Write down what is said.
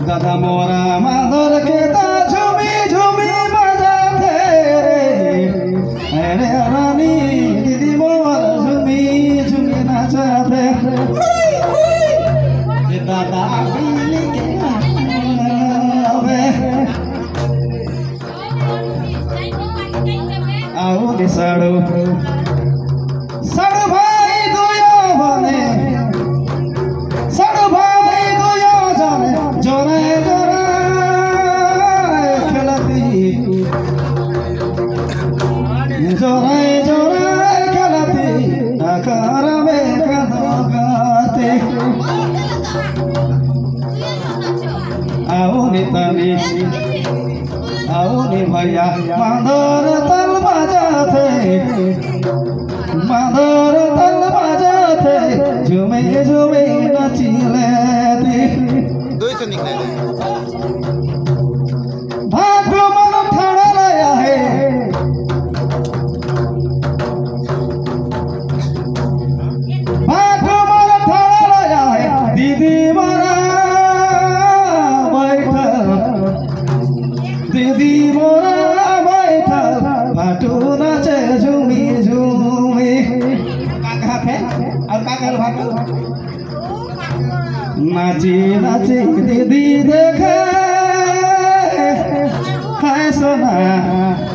दादा मोरा माधर के ता झूमी झूमी बजाते रे अरे रानी दीदी मोर झूमी झूमी नाचते दादा मिल के आओ दिसाड़ो साड़ो भाई दुयो बने साड़ो भाई दुयो जाने जोरे जोरे खेलती जोरे जोरे खेलती आकार में कदोगाते आओ नितानी आओ नी भैया माधर तल बजाते माधर तल बजाते झूमे झूमे नचिले भाग्य मन ठाड़ा लाया है भाग्य मन ठाड़ा लाया है दीदी मोरा दीदी मोरा बैठा भाटू नाचे झूमी झूमी और काकर भाटू नाची नाची दीदी देखे है सोना